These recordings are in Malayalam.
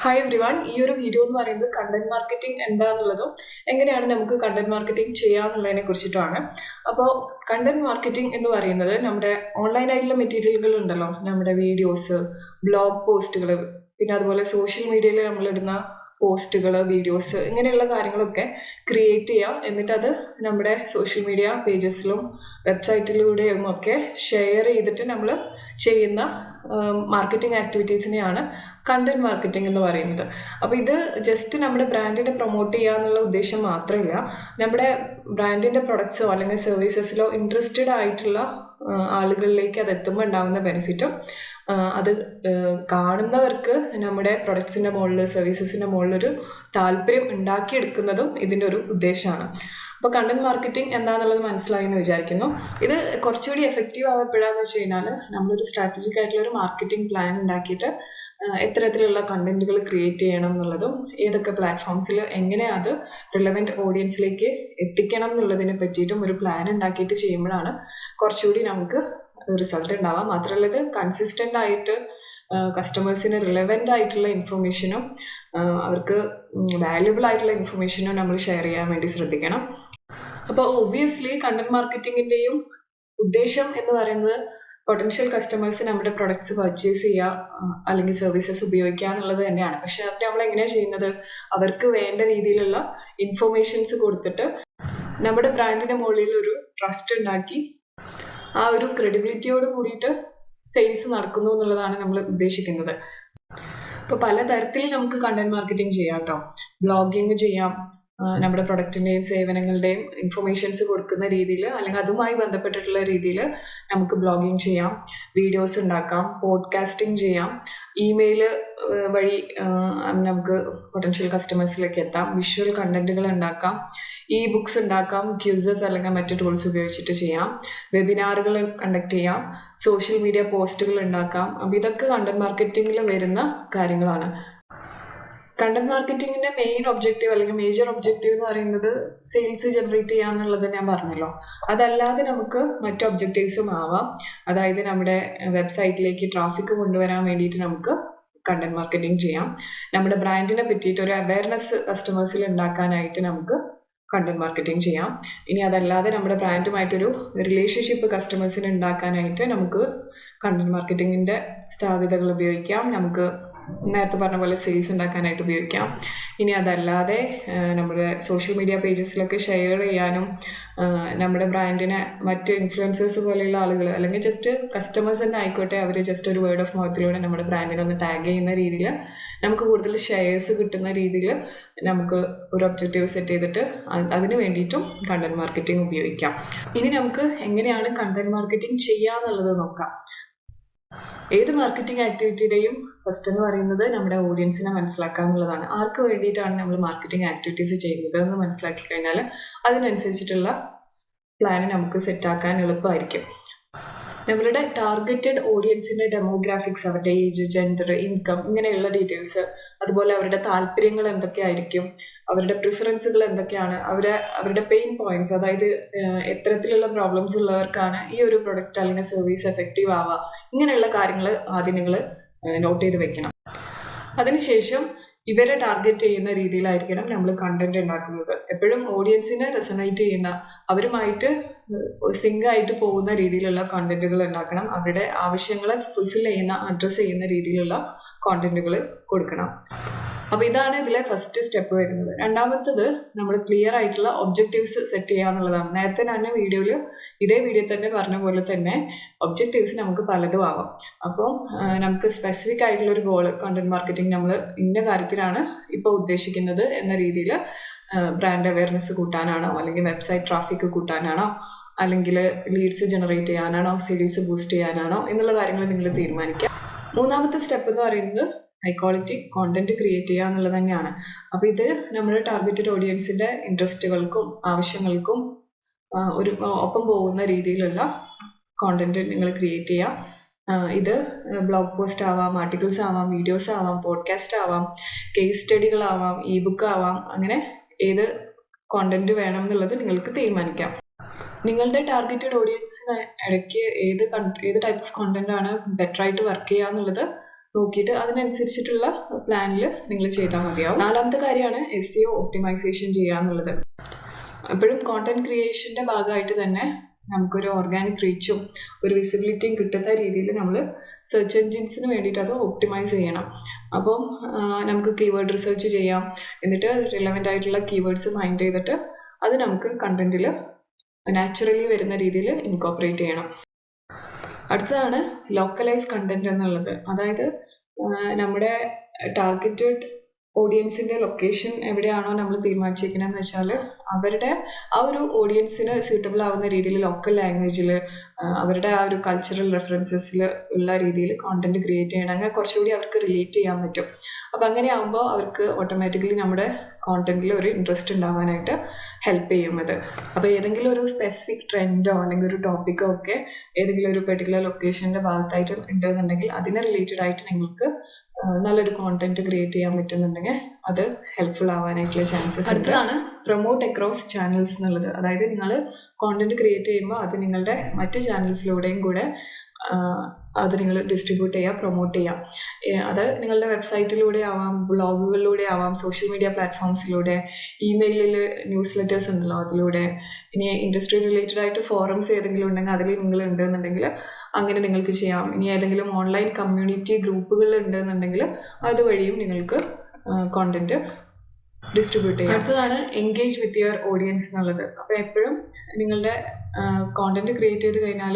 Hi every one. ഈ ഒരു വീഡിയോ എന്ന് പറയുന്നത് കണ്ടന്റ് മാർക്കറ്റിംഗ് എന്താണെന്നുള്ളതും എങ്ങനെയാണ് നമുക്ക് കണ്ടന്റ് മാർക്കറ്റിംഗ് ചെയ്യാന്നുള്ളതിനെ കുറിച്ചിട്ടാണ്. അപ്പോൾ കണ്ടന്റ് മാർക്കറ്റിംഗ് എന്ന് പറയുന്നത് നമ്മുടെ ഓൺലൈൻ ആയിട്ടുള്ള മെറ്റീരിയലുകൾ ഉണ്ടല്ലോ, നമ്മുടെ വീഡിയോസ്, ബ്ലോഗ് പോസ്റ്റുകൾ, പിന്നെ അതുപോലെ സോഷ്യൽ മീഡിയയിൽ നമ്മളിടുന്ന പോസ്റ്റുകൾ, വീഡിയോസ്, ഇങ്ങനെയുള്ള കാര്യങ്ങളൊക്കെ ക്രിയേറ്റ് ചെയ്യാം. എന്നിട്ട് അത് നമ്മുടെ സോഷ്യൽ മീഡിയ പേജസിലും വെബ്സൈറ്റിലൂടെയും ഒക്കെ ഷെയർ ചെയ്തിട്ട് നമ്മൾ ചെയ്യുന്ന മാർക്കറ്റിംഗ് ആക്ടിവിറ്റീസിനെയാണ് കണ്ടന്റ് മാർക്കറ്റിംഗ് എന്ന് പറയുന്നത്. അപ്പോൾ ഇത് ജസ്റ്റ് നമ്മുടെ ബ്രാൻഡിനെ പ്രൊമോട്ട് ചെയ്യുക എന്നുള്ള ഉദ്ദേശം മാത്രമില്ല. നമ്മുടെ ബ്രാൻഡിൻ്റെ പ്രൊഡക്ട്സോ അല്ലെങ്കിൽ സർവീസസിലോ ഇൻട്രസ്റ്റഡ് ആയിട്ടുള്ള ആളുകളിലേക്ക് അത് എത്തുമ്പോൾ ഉണ്ടാകുന്ന ബെനിഫിറ്റും അത് കാണുന്നവർക്ക് നമ്മുടെ പ്രൊഡക്ട്സിൻ്റെ മുകളിൽ, സർവീസസിൻ്റെ മുകളിലൊരു താല്പര്യം ഉണ്ടാക്കിയെടുക്കുന്നതും ഇതിൻ്റെ ഒരു ഉദ്ദേശമാണ്. അപ്പോൾ കണ്ടന്റ് മാർക്കറ്റിംഗ് എന്താണെന്നുള്ളത് മനസ്സിലായി എന്ന് വിചാരിക്കുന്നു. ഇത് കുറച്ചുകൂടി എഫക്റ്റീവ് ആവപ്പെടാന്ന് വെച്ച് കഴിഞ്ഞാൽ നമ്മളൊരു സ്ട്രാറ്റജിക് ആയിട്ടുള്ള ഒരു മാർക്കറ്റിംഗ് പ്ലാൻ ഉണ്ടാക്കിയിട്ട് എത്തരത്തിലുള്ള കണ്ടന്റുകൾ ക്രിയേറ്റ് ചെയ്യണം എന്നുള്ളതും ഏതൊക്കെ പ്ലാറ്റ്ഫോംസിൽ എങ്ങനെ അത് റിലവൻറ്റ് ഓഡിയൻസിലേക്ക് എത്തിക്കണം എന്നുള്ളതിനെ പറ്റിയിട്ടും ഒരു പ്ലാൻ ഉണ്ടാക്കിയിട്ട് ചെയ്യുമ്പോഴാണ് കുറച്ചുകൂടി നമുക്ക് റിസൾട്ട് ഉണ്ടാവാം. മാത്രമല്ല ഇത് കൺസിസ്റ്റൻ്റ് ആയിട്ട് കസ്റ്റമേഴ്സിന് റിലവൻ്റ് ആയിട്ടുള്ള ഇൻഫർമേഷനും അവർക്ക് വാല്യുബിൾ ആയിട്ടുള്ള ഇൻഫർമേഷനും നമ്മൾ ഷെയർ ചെയ്യാൻ വേണ്ടി ശ്രദ്ധിക്കണം. അപ്പോൾ ഒബ്വിയസ്ലി കണ്ടന്റ് മാർക്കറ്റിങ്ങിൻ്റെയും ഉദ്ദേശം എന്ന് പറയുന്നത് പൊട്ടൻഷ്യൽ കസ്റ്റമേഴ്സ് നമ്മുടെ പ്രൊഡക്ട്സ് പർച്ചേസ് ചെയ്യുക അല്ലെങ്കിൽ സർവീസസ് ഉപയോഗിക്കുക എന്നുള്ളത് തന്നെയാണ്. പക്ഷെ അത് നമ്മൾ എങ്ങനെയാണ് ചെയ്യുന്നത്? അവർക്ക് വേണ്ട രീതിയിലുള്ള ഇൻഫർമേഷൻസ് കൊടുത്തിട്ട് നമ്മുടെ ബ്രാൻഡിൻ്റെ മുകളിൽ ഒരു ട്രസ്റ്റ് ഉണ്ടാക്കി ആ ഒരു ക്രെഡിബിലിറ്റിയോട് കൂടിയിട്ട് സെയിൽസ് നടക്കുന്നു എന്നുള്ളതാണ് നമ്മൾ ഉദ്ദേശിക്കുന്നത്. ഇപ്പോൾ പലതരത്തിൽ നമുക്ക് കണ്ടന്റ് മാർക്കറ്റിംഗ് ചെയ്യാം കേട്ടോ. ബ്ലോഗിങ് ചെയ്യാം, നമ്മുടെ പ്രൊഡക്റ്റിൻ്റെയും സേവനങ്ങളുടെയും ഇൻഫർമേഷൻസ് കൊടുക്കുന്ന രീതിയിൽ അല്ലെങ്കിൽ അതുമായി ബന്ധപ്പെട്ടിട്ടുള്ള രീതിയിൽ നമുക്ക് ബ്ലോഗിങ് ചെയ്യാം, വീഡിയോസ് ഉണ്ടാക്കാം, പോഡ്കാസ്റ്റിംഗ് ചെയ്യാം, ഇമെയിൽ വഴി നമുക്ക് പൊട്ടൻഷ്യൽ കസ്റ്റമേഴ്സിലേക്ക് എത്താം, വിഷ്വൽ കണ്ടന്റുകൾ ഉണ്ടാക്കാം, ബുക്സ് ഉണ്ടാക്കാം, ക്യൂസസ് അല്ലെങ്കിൽ മറ്റ് ടൂൾസ് ഉപയോഗിച്ചിട്ട് ചെയ്യാം, വെബിനാറുകൾ കണ്ടക്ട് ചെയ്യാം, സോഷ്യൽ മീഡിയ പോസ്റ്റുകൾ ഉണ്ടാക്കാം. അപ്പോൾ ഇതൊക്കെ കണ്ടന്റ് മാർക്കറ്റിങ്ങിൽ വരുന്ന കാര്യങ്ങളാണ്. കണ്ടന്റ് മാർക്കറ്റിങ്ങിൻ്റെ മെയിൻ ഒബ്ജക്റ്റീവ് അല്ലെങ്കിൽ മേജർ ഒബ്ജക്റ്റീവ് എന്ന് പറയുന്നത് സെയിൽസ് ജനറേറ്റ് ചെയ്യുക എന്നുള്ളത് ഞാൻ പറഞ്ഞല്ലോ. അതല്ലാതെ നമുക്ക് മറ്റ് ഒബ്ജക്റ്റീവ്സും ആവാം. അതായത് നമ്മുടെ വെബ്സൈറ്റിലേക്ക് ട്രാഫിക് കൊണ്ടുവരാൻ വേണ്ടിയിട്ട് നമുക്ക് കണ്ടന്റ് മാർക്കറ്റിംഗ് ചെയ്യാം. നമ്മുടെ ബ്രാൻഡിനെ പറ്റിയിട്ട് ഒരു അവയർനെസ് കസ്റ്റമേഴ്സിൽ ഉണ്ടാക്കാനായിട്ട് നമുക്ക് കണ്ടന്റ് മാർക്കറ്റിംഗ് ചെയ്യാം. ഇനി അതല്ലാതെ നമ്മുടെ ബ്രാൻഡുമായിട്ടൊരു റിലേഷൻഷിപ്പ് കസ്റ്റമേഴ്സിന് ഉണ്ടാക്കാനായിട്ട് നമുക്ക് കണ്ടന്റ് മാർക്കറ്റിങ്ങിൻ്റെ സാധ്യതകൾ ഉപയോഗിക്കാം. നമുക്ക് നേരത്തെ പറഞ്ഞ പോലെ സെയിൽസ് ഉണ്ടാക്കാനായിട്ട് ഉപയോഗിക്കാം. ഇനി അതല്ലാതെ നമ്മുടെ സോഷ്യൽ മീഡിയ പേജസിലൊക്കെ ഷെയർ ചെയ്യാനും നമ്മുടെ ബ്രാൻഡിനെ മറ്റ് ഇൻഫ്ലുവൻസേഴ്സ് പോലെയുള്ള ആളുകൾ അല്ലെങ്കിൽ ജസ്റ്റ് കസ്റ്റമേഴ്സ് തന്നെ ആയിക്കോട്ടെ, അവർ ജസ്റ്റ് ഒരു വേർഡ് ഓഫ് മൗത്തിലൂടെ നമ്മുടെ ബ്രാൻഡിനെ ഒന്ന് ടാഗ് ചെയ്യുന്ന രീതിയിൽ നമുക്ക് കൂടുതൽ ഷെയർസ് കിട്ടുന്ന രീതിയിൽ നമുക്ക് ഒരു ഒബ്ജക്റ്റീവ് സെറ്റ് ചെയ്തിട്ട് അതിന് വേണ്ടിയിട്ടും കണ്ടന്റ് മാർക്കറ്റിംഗ് ഉപയോഗിക്കാം. ഇനി നമുക്ക് എങ്ങനെയാണ് കണ്ടന്റ് മാർക്കറ്റിംഗ് ചെയ്യുക എന്നുള്ളത് നോക്കാം. ഏത് മാർക്കറ്റിംഗ് ആക്ടിവിറ്റിയുടെയും ഫസ്റ്റ് എന്ന് പറയുന്നത് നമ്മുടെ ഓഡിയൻസിനെ മനസ്സിലാക്കുക എന്നുള്ളതാണ്. ആർക്ക് വേണ്ടിയിട്ടാണ് നമ്മൾ മാർക്കറ്റിംഗ് ആക്ടിവിറ്റീസ് ചെയ്യുന്നത് എന്ന് മനസ്സിലാക്കി കഴിഞ്ഞാൽ അതിനനുസരിച്ചിട്ടുള്ള പ്ലാൻ നമുക്ക് സെറ്റാക്കാൻ എളുപ്പമായിരിക്കും. നമ്മളുടെ ടാർഗറ്റഡ് ഓഡിയൻസിൻ്റെ ഡെമോഗ്രാഫിക്സ്, അവരുടെ ഏജ്, ജെൻഡർ, ഇൻകം, ഇങ്ങനെയുള്ള ഡീറ്റെയിൽസ്, അതുപോലെ അവരുടെ താല്പര്യങ്ങൾ എന്തൊക്കെയായിരിക്കും, അവരുടെ പ്രിഫറൻസുകൾ എന്തൊക്കെയാണ്, അവരുടെ പെയിൻ പോയിന്റ്സ്, അതായത് എത്തരത്തിലുള്ള പ്രോബ്ലംസ് ഉള്ളവർക്കാണ് ഈ ഒരു പ്രൊഡക്റ്റ് അല്ലെങ്കിൽ സർവീസ് എഫക്റ്റീവ് ആവുക, ഇങ്ങനെയുള്ള കാര്യങ്ങൾ ആദ്യം നിങ്ങൾ നോട്ട് ചെയ്ത് വെക്കണം. അതിനുശേഷം ഇവരെ ടാർഗറ്റ് ചെയ്യുന്ന രീതിയിലായിരിക്കണം നമ്മൾ കണ്ടന്റ് ഉണ്ടാക്കുന്നത്. എപ്പോഴും ഓഡിയൻസിനെ റെസണേറ്റ് ചെയ്യുന്ന, അവരുമായിട്ട് സിങ്ക് ആയിട്ട് പോകുന്ന രീതിയിലുള്ള കണ്ടന്റുകൾ ഉണ്ടാക്കണം. അവരുടെ ആവശ്യങ്ങളെ ഫുൾഫിൽ ചെയ്യുന്ന, അഡ്രസ്സ് ചെയ്യുന്ന രീതിയിലുള്ള കോണ്ടന്റുകൾ കൊടുക്കണം. അപ്പോൾ ഇതാണ് ഇതിലെ ഫസ്റ്റ് സ്റ്റെപ്പ് വരുന്നത്. രണ്ടാമത്തത് നമ്മൾ ക്ലിയർ ആയിട്ടുള്ള ഒബ്ജക്റ്റീവ്സ് സെറ്റ് ചെയ്യുക എന്നുള്ളതാണ്. നേരത്തെ ഞാൻ ഇതേ വീഡിയോ തന്നെ പറഞ്ഞ പോലെ തന്നെ ഒബ്ജക്റ്റീവ്സ് നമുക്ക് പലതും ആവാം. അപ്പോൾ നമുക്ക് സ്പെസിഫിക് ആയിട്ടുള്ള ഒരു ഗോൾ, കണ്ടന്റ് മാർക്കറ്റിംഗ് നമ്മൾ ഇന്ന കാര്യത്തിലാണ് ഇപ്പോൾ ഉദ്ദേശിക്കുന്നത് എന്ന രീതിയിൽ ബ്രാൻഡ് അവയർനെസ് കൂട്ടാനാണോ, അല്ലെങ്കിൽ വെബ്സൈറ്റ് ട്രാഫിക് കൂട്ടാനാണോ, അല്ലെങ്കിൽ ലീഡ്സ് ജനറേറ്റ് ചെയ്യാനാണോ, സെയിൽസ് ബൂസ്റ്റ് ചെയ്യാനാണോ എന്നുള്ള കാര്യങ്ങൾ നിങ്ങൾ തീരുമാനിക്കുക. മൂന്നാമത്തെ സ്റ്റെപ്പ് എന്ന് പറയുന്നത് ഹൈ ക്വാളിറ്റി കോണ്ടന്റ് ക്രിയേറ്റ് ചെയ്യുക എന്നുള്ളത് തന്നെയാണ്. അപ്പോൾ ഇത് നമ്മുടെ ടാർഗറ്റഡ് ഓഡിയൻസിൻ്റെ ഇൻട്രസ്റ്റുകൾക്കും ആവശ്യങ്ങൾക്കും ഒപ്പം പോകുന്ന രീതിയിലുള്ള കോണ്ടന്റ് നിങ്ങൾ ക്രിയേറ്റ് ചെയ്യുക. ഇത് ബ്ലോഗ് പോസ്റ്റ് ആവാം, ആർട്ടിക്കിൾസ് ആവാം, വീഡിയോസ് ആവാം, പോഡ്കാസ്റ്റ് ആവാം, കേസ് സ്റ്റഡികളാവാം, ബുക്ക് ആവാം. അങ്ങനെ ഏത് കോണ്ടന്റ് വേണം എന്നുള്ളത് നിങ്ങൾക്ക് തീരുമാനിക്കാം. നിങ്ങളുടെ ടാർഗറ്റഡ് ഓഡിയൻസിന് ഇടയ്ക്ക് ഏത് ടൈപ്പ് ഓഫ് കോണ്ടന്റ് ആണ് ബെറ്റർ ആയിട്ട് വർക്ക് ചെയ്യുക എന്നുള്ളത് നോക്കിയിട്ട് അതിനനുസരിച്ചിട്ടുള്ള പ്ലാനിൽ നിങ്ങൾ ചെയ്താൽ മതിയാവും. 4ാമത്തെ കാര്യമാണ് SEO ഒപ്റ്റിമൈസേഷൻ ചെയ്യുക എന്നുള്ളത്. എപ്പോഴും കോണ്ടന്റ് ക്രിയേഷൻ്റെ ഭാഗമായിട്ട് തന്നെ നമുക്കൊരു ഓർഗാനിക് റീച്ചും ഒരു വിസിബിലിറ്റിയും കിട്ടുന്ന രീതിയിൽ നമ്മൾ സെർച്ച് എൻജിൻസിന് വേണ്ടിയിട്ട് അത് ഒപ്റ്റിമൈസ് ചെയ്യണം. അപ്പം നമുക്ക് കീവേഡ് റിസർച്ച് ചെയ്യാം, എന്നിട്ട് റിലവൻ്റ് ആയിട്ടുള്ള കീവേഡ്സ് ഫൈൻഡ് ചെയ്തിട്ട് അത് നമുക്ക് കണ്ടന്റിൽ നാച്ചുറലി വരുന്ന രീതിയിൽ ഇൻകോപ്പറേറ്റ് ചെയ്യണം. അടുത്തതാണ് ലോക്കലൈസ് കണ്ടന്റ് എന്നുള്ളത്. അതായത് നമ്മുടെ ടാർഗറ്റഡ് ഓഡിയൻസിൻ്റെ ലൊക്കേഷൻ എവിടെയാണോ നമ്മൾ തീരുമാനിച്ചിരിക്കണമെന്ന് വെച്ചാൽ അവരുടെ ആ ഒരു ഓഡിയൻസിന് സ്യൂട്ടബിൾ ആവുന്ന രീതിയിൽ ലോക്കൽ ലാംഗ്വേജിൽ അവരുടെ ആ ഒരു കൾച്ചറൽ റെഫറൻസസിൽ ഉള്ള രീതിയിൽ കോണ്ടന്റ് ക്രിയേറ്റ് ചെയ്യണമെങ്കിൽ കുറച്ചുകൂടി അവർക്ക് റിലേറ്റ് ചെയ്യാൻ പറ്റും. അപ്പം അങ്ങനെ ആകുമ്പോൾ അവർക്ക് ഓട്ടോമാറ്റിക്കലി നമ്മുടെ കോണ്ടന്റിൽ ഒരു ഇൻട്രസ്റ്റ് ഉണ്ടാവാനായിട്ട് ഹെൽപ്പ് ചെയ്യും അത്. അപ്പോൾ ഏതെങ്കിലും ഒരു സ്പെസിഫിക് ട്രെൻഡോ അല്ലെങ്കിൽ ഒരു ടോപ്പിക്കോ ഒക്കെ ഏതെങ്കിലും ഒരു പെർട്ടിക്കുലർ ലൊക്കേഷൻ്റെ ഭാഗത്തായിട്ട് ഉണ്ടെന്നുണ്ടെങ്കിൽ അതിനെ റിലേറ്റഡ് ആയിട്ട് നിങ്ങൾക്ക് നല്ലൊരു കോണ്ടന്റ് ക്രിയേറ്റ് ചെയ്യാൻ പറ്റുന്നുണ്ടെങ്കിൽ അത് ഹെൽപ്ഫുൾ ആവാനായിട്ടുള്ള ചാൻസസ്. അടുത്തതാണ് പ്രൊമോട്ട് അക്രോസ് ചാനൽസ് എന്നുള്ളത്. അതായത് നിങ്ങൾ കോണ്ടന്റ് ക്രിയേറ്റ് ചെയ്യുമ്പോൾ അത് നിങ്ങളുടെ മറ്റ് ചാനൽസിലൂടെയും കൂടെ അത് നിങ്ങൾ ഡിസ്ട്രിബ്യൂട്ട് ചെയ്യുക, പ്രൊമോട്ട് ചെയ്യാം. അത് നിങ്ങളുടെ വെബ്സൈറ്റിലൂടെ ആവാം, ബ്ലോഗുകളിലൂടെ ആവാം, സോഷ്യൽ മീഡിയ പ്ലാറ്റ്ഫോംസിലൂടെ, ഇമെയിലിൽ ന്യൂസ് ലെറ്റേഴ്സ് ഉണ്ടല്ലോ അതിലൂടെ, ഇനി ഇൻഡസ്ട്രി റിലേറ്റഡ് ആയിട്ട് ഫോറംസ് ഏതെങ്കിലും ഉണ്ടെങ്കിൽ അതിൽ നിങ്ങൾ ഉണ്ടെന്നുണ്ടെങ്കിൽ അങ്ങനെ നിങ്ങൾക്ക് ചെയ്യാം. ഇനി ഏതെങ്കിലും ഓൺലൈൻ കമ്മ്യൂണിറ്റി ഗ്രൂപ്പുകളിൽ ഉണ്ടെന്നുണ്ടെങ്കിൽ അതുവഴിയും നിങ്ങൾക്ക് കോണ്ടന്റ് ഡിസ്ട്രിബ്യൂട്ട് ചെയ്യാം. അടുത്തതാണ് എൻഗേജ് വിത്ത് യുവർ ഓഡിയൻസ് എന്നുള്ളത്. അപ്പോൾ എപ്പോഴും നിങ്ങളുടെ കോണ്ടന്റ് ക്രിയേറ്റ് ചെയ്ത് കഴിഞ്ഞാൽ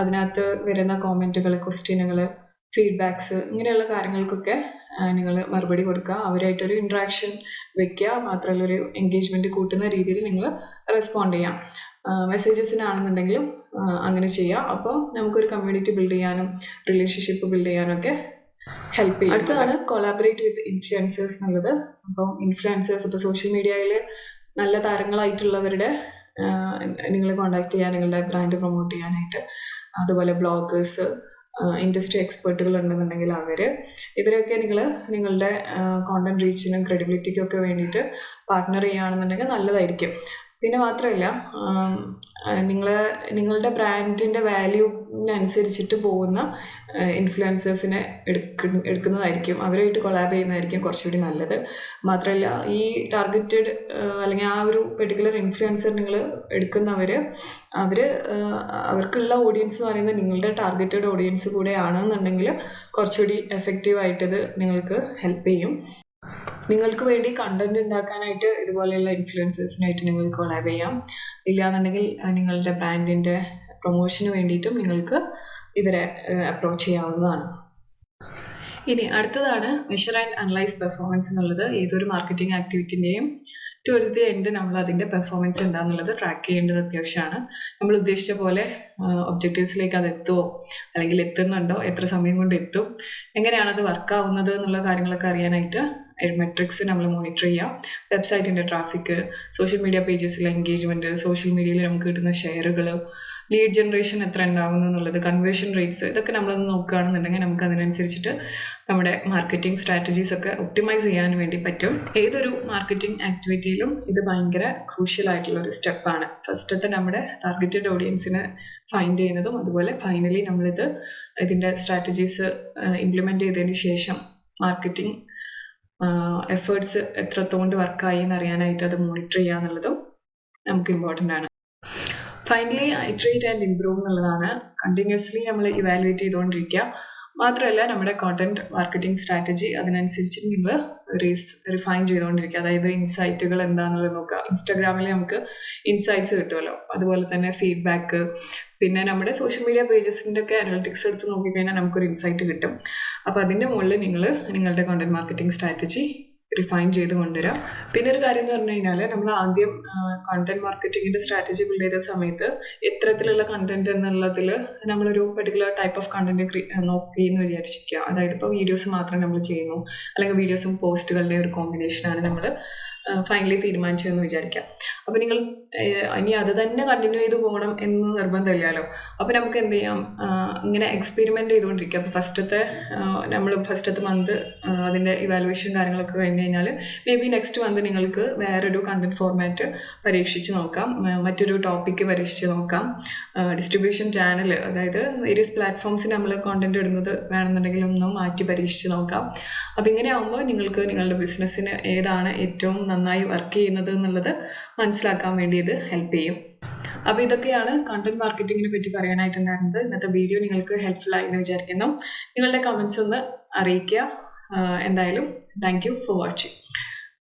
അതിനകത്ത് വരുന്ന കോമെൻറ്റുകൾ, ക്വസ്റ്റ്യനുകൾ, ഫീഡ്ബാക്സ് ഇങ്ങനെയുള്ള കാര്യങ്ങൾക്കൊക്കെ നിങ്ങൾ മറുപടി കൊടുക്കുക, അവരായിട്ടൊരു ഇൻട്രാക്ഷൻ വെക്കുക. മാത്രമല്ല ഒരു എൻഗേജ്മെൻറ്റ് കൂട്ടുന്ന രീതിയിൽ നിങ്ങൾ റെസ്പോണ്ട് ചെയ്യാം. മെസ്സേജസിനാണെന്നുണ്ടെങ്കിലും അങ്ങനെ ചെയ്യാം. അപ്പോൾ നമുക്കൊരു കമ്മ്യൂണിറ്റി ബിൽഡ് ചെയ്യാനും റിലേഷൻഷിപ്പ് ബിൽഡ് ചെയ്യാനൊക്കെ ഹെൽപ്പ് ചെയ്യും. അടുത്തതാണ് കൊളാബറേറ്റ് വിത്ത് ഇൻഫ്ലുവൻസേഴ്സ് എന്നുള്ളത്. അപ്പം ഇൻഫ്ലുവൻസേഴ്സ് ഇപ്പോൾ സോഷ്യൽ മീഡിയയിൽ നല്ല താരങ്ങളായിട്ടുള്ളവരുടെ നിങ്ങൾ കോൺടാക്ട് ചെയ്യുക നിങ്ങളുടെ ബ്രാൻഡ് പ്രൊമോട്ട് ചെയ്യാനായിട്ട്. അതുപോലെ ബ്ലോഗേഴ്സ്, ഇൻഡസ്ട്രി എക്സ്പേർട്ടുകൾ ഉണ്ടെന്നുണ്ടെങ്കിൽ ഇവരൊക്കെ നിങ്ങളുടെ കോണ്ടന്റ് റീച്ചിനും ക്രെഡിബിലിറ്റിക്കും ഒക്കെ വേണ്ടിയിട്ട് പാർട്ട്ണർ ചെയ്യുകയാണെന്നുണ്ടെങ്കിൽ നല്ലതായിരിക്കും. പിന്നെ മാത്രമല്ല നിങ്ങളുടെ ബ്രാൻഡിൻ്റെ വാല്യൂവിനനുസരിച്ചിട്ട് പോകുന്ന ഇൻഫ്ലുവൻസേഴ്സിനെ എടുക്കുന്നതായിരിക്കും, അവരുമായിട്ട് കൊളാബ് ചെയ്യുന്നതായിരിക്കും കുറച്ചുകൂടി നല്ലത്. മാത്രമല്ല ഈ ടാർഗറ്റഡ് അല്ലെങ്കിൽ ആ ഒരു പെർട്ടിക്കുലർ ഇൻഫ്ലുവൻസർ നിങ്ങൾ എടുക്കുന്നവർ അവർക്കുള്ള ഓഡിയൻസ് എന്ന് പറയുന്നത് നിങ്ങളുടെ ടാർഗറ്റഡ് ഓഡിയൻസ് കൂടെ ആണെന്നുണ്ടെങ്കിൽ കുറച്ചുകൂടി എഫക്റ്റീവായിട്ടത് നിങ്ങൾക്ക് ഹെൽപ്പ് ചെയ്യും. നിങ്ങൾക്ക് വേണ്ടി കണ്ടന്റ് ഉണ്ടാക്കാനായിട്ട് ഇതുപോലെയുള്ള ഇൻഫ്ലുവൻസേഴ്സിനായിട്ട് നിങ്ങൾക്ക് കൊളാബ് ചെയ്യാം. ഇല്ലയെന്നുണ്ടെങ്കിൽ നിങ്ങളുടെ ബ്രാൻഡിൻ്റെ പ്രൊമോഷന് വേണ്ടിയിട്ടും നിങ്ങൾക്ക് ഇവരെ അപ്രോച്ച് ചെയ്യാവുന്നതാണ്. ഇനി അടുത്തതാണ് മെഷർ ആൻഡ് അനലൈസ് പെർഫോമൻസ് എന്നുള്ളത്. ഏതൊരു മാർക്കറ്റിംഗ് ആക്ടിവിറ്റിൻ്റെയും ടുവേർഡ്സ് ദി എൻഡ് നമ്മൾ അതിൻ്റെ പെർഫോമൻസ് എന്താണെന്നുള്ളത് ട്രാക്ക് ചെയ്യേണ്ടത് അത്യാവശ്യമാണ്. നമ്മൾ ഉദ്ദേശിച്ച പോലെ ഒബ്ജക്റ്റീവ്സിലേക്ക് അത് എത്തുമോ, അല്ലെങ്കിൽ എത്തുന്നുണ്ടോ, എത്ര സമയം കൊണ്ട് എത്തും, എങ്ങനെയാണത് വർക്കാവുന്നത് എന്നുള്ള കാര്യങ്ങളൊക്കെ അറിയാനായിട്ട് മെട്രിക്സ് നമ്മൾ മോണിറ്റർ ചെയ്യാം. വെബ്സൈറ്റിൻ്റെ ട്രാഫിക്, സോഷ്യൽ മീഡിയ പേജസിലെ എൻഗേജ്മെൻറ്റ്, സോഷ്യൽ മീഡിയയിൽ നമുക്ക് കിട്ടുന്ന ഷെയറുകൾ, ലീഡ് ജനറേഷൻ എത്ര ഉണ്ടാകുന്നു എന്നുള്ളത്, കൺവേർഷൻ റേറ്റ്സ്, ഇതൊക്കെ നമ്മളൊന്ന് നോക്കുകയാണെന്നുണ്ടെങ്കിൽ നമുക്ക് അതിനനുസരിച്ചിട്ട് നമ്മുടെ മാർക്കറ്റിംഗ് സ്ട്രാറ്റജീസ് ഒക്കെ ഒപ്റ്റിമൈസ് ചെയ്യാൻ വേണ്ടി പറ്റും. ഏതൊരു മാർക്കറ്റിംഗ് ആക്ടിവിറ്റിയിലും ഇത് ഭയങ്കര ക്രൂഷ്യൽ ആയിട്ടുള്ളൊരു സ്റ്റെപ്പാണ്. ഫസ്റ്റത്തെ നമ്മുടെ ടാർഗറ്റഡ് ഓഡിയൻസിനെ ഫൈൻഡ് ചെയ്യുന്നതും അതുപോലെ ഫൈനലി ഇതിൻ്റെ സ്ട്രാറ്റജീസ് ഇംപ്ലിമെൻറ്റ് ചെയ്തതിന് ശേഷം മാർക്കറ്റിംഗ് എഫേർട്സ് എത്രത്തോണ്ട് വർക്കായി എന്നറിയാനായിട്ട് അത് മോണിറ്റർ ചെയ്യുക എന്നുള്ളതും നമുക്ക് ഇമ്പോർട്ടൻ്റ് ആണ്. ഫൈനലി ഇറ്ററേറ്റ് ആൻഡ് ഇംപ്രൂവ് എന്നുള്ളതാണ്. കണ്ടിന്യൂസ്ലി നമ്മൾ ഇവാലുവേറ്റ് ചെയ്തുകൊണ്ടിരിക്കുക. മാത്രമല്ല നമ്മുടെ കോണ്ടന്റ് മാർക്കറ്റിംഗ് സ്ട്രാറ്റജി അതിനനുസരിച്ച് നിങ്ങൾ റിഫൈൻ ചെയ്തുകൊണ്ടിരിക്കുക. അതായത് ഇൻസൈറ്റുകൾ എന്താണെന്നുള്ളത് നോക്കുക. ഇൻസ്റ്റാഗ്രാമിൽ നമുക്ക് ഇൻസൈറ്റ്സ് കിട്ടുമല്ലോ, അതുപോലെ തന്നെ ഫീഡ്ബാക്ക്, പിന്നെ നമ്മുടെ സോഷ്യൽ മീഡിയ പേജസിൻ്റെ ഒക്കെ അനലിറ്റിക്സ് എടുത്ത് നോക്കിക്കഴിഞ്ഞാൽ നമുക്കൊരു ഇൻസൈറ്റ് കിട്ടും. അപ്പോൾ അതിൻ്റെ മുകളിൽ നിങ്ങൾ നിങ്ങളുടെ കോണ്ടന്റ് മാർക്കറ്റിംഗ് സ്ട്രാറ്റജി റിഫൈൻ ചെയ്ത് കൊണ്ടുവരാം. പിന്നെ ഒരു കാര്യം എന്ന് പറഞ്ഞു കഴിഞ്ഞാൽ നമ്മൾ ആദ്യം കണ്ടന്റ് മാർക്കറ്റിങ്ങിൻ്റെ സ്ട്രാറ്റജി ബിൽഡ് ചെയ്ത സമയത്ത് എത്തരത്തിലുള്ള കണ്ടന്റ് എന്നുള്ളതിൽ നമ്മളൊരു പെർട്ടിക്കുലർ ടൈപ്പ് ഓഫ് കണ്ടന്റ് നോക്കി എന്ന് വിചാരിച്ചിരിക്കുക. അതായത് ഇപ്പോൾ വീഡിയോസ് മാത്രം നമ്മൾ ചെയ്യുന്നു, അല്ലെങ്കിൽ വീഡിയോസും പോസ്റ്റുകളുടെ ഒരു കോമ്പിനേഷനാണ് നമ്മൾ ഫൈനലി തീരുമാനിച്ചു എന്ന് വിചാരിക്കാം. അപ്പോൾ നിങ്ങൾ ഇനി അത് തന്നെ കണ്ടിന്യൂ ചെയ്ത് പോകണം എന്ന് നിർബന്ധമില്ലല്ലോ. അപ്പോൾ നമുക്ക് എന്ത് ചെയ്യാം, ഇങ്ങനെ എക്സ്പെരിമെൻ്റ് ചെയ്തുകൊണ്ടിരിക്കുക. അപ്പോൾ ഫസ്റ്റത്തെ മന്ത് അതിൻ്റെ ഇവാലുവേഷൻ കാര്യങ്ങളൊക്കെ കഴിഞ്ഞ് കഴിഞ്ഞാൽ മേ ബി നെക്സ്റ്റ് മന്ത് നിങ്ങൾക്ക് വേറൊരു കണ്ടന്റ് ഫോർമാറ്റ് പരീക്ഷിച്ച് നോക്കാം, മറ്റൊരു ടോപ്പിക്ക് പരീക്ഷിച്ച് നോക്കാം, ഡിസ്ട്രിബ്യൂഷൻ ചാനൽ, അതായത് വേരിയസ് പ്ലാറ്റ്ഫോംസിൽ നമ്മൾ കോണ്ടന്റ് ഇടുന്നത് വേണമെന്നുണ്ടെങ്കിൽ ഒന്ന് മാറ്റി പരീക്ഷിച്ച് നോക്കാം. അപ്പോൾ ഇങ്ങനെ ആകുമ്പോൾ നിങ്ങൾക്ക് നിങ്ങളുടെ ബിസിനസ്സിന് ഏതാണ് ഏറ്റവും നന്നായി വർക്ക് ചെയ്യുന്നത് എന്നുള്ളത് മനസ്സിലാക്കാൻ വേണ്ടി ഇത് ഹെൽപ്പ് ചെയ്യും. അപ്പോൾ ഇതൊക്കെയാണ് കണ്ടന്റ് മാർക്കറ്റിങ്ങിനെ പറ്റി പറയാനായിട്ടുണ്ടായിരുന്നത്. ഇന്നത്തെ വീഡിയോ നിങ്ങൾക്ക് ഹെൽപ്ഫുൾ ആയി എന്ന് വിചാരിക്കുന്നു. നിങ്ങളുടെ കമൻസ് ഒന്ന് അറിയിക്കുക. എന്തായാലും താങ്ക് യു ഫോർ വാച്ചിങ്.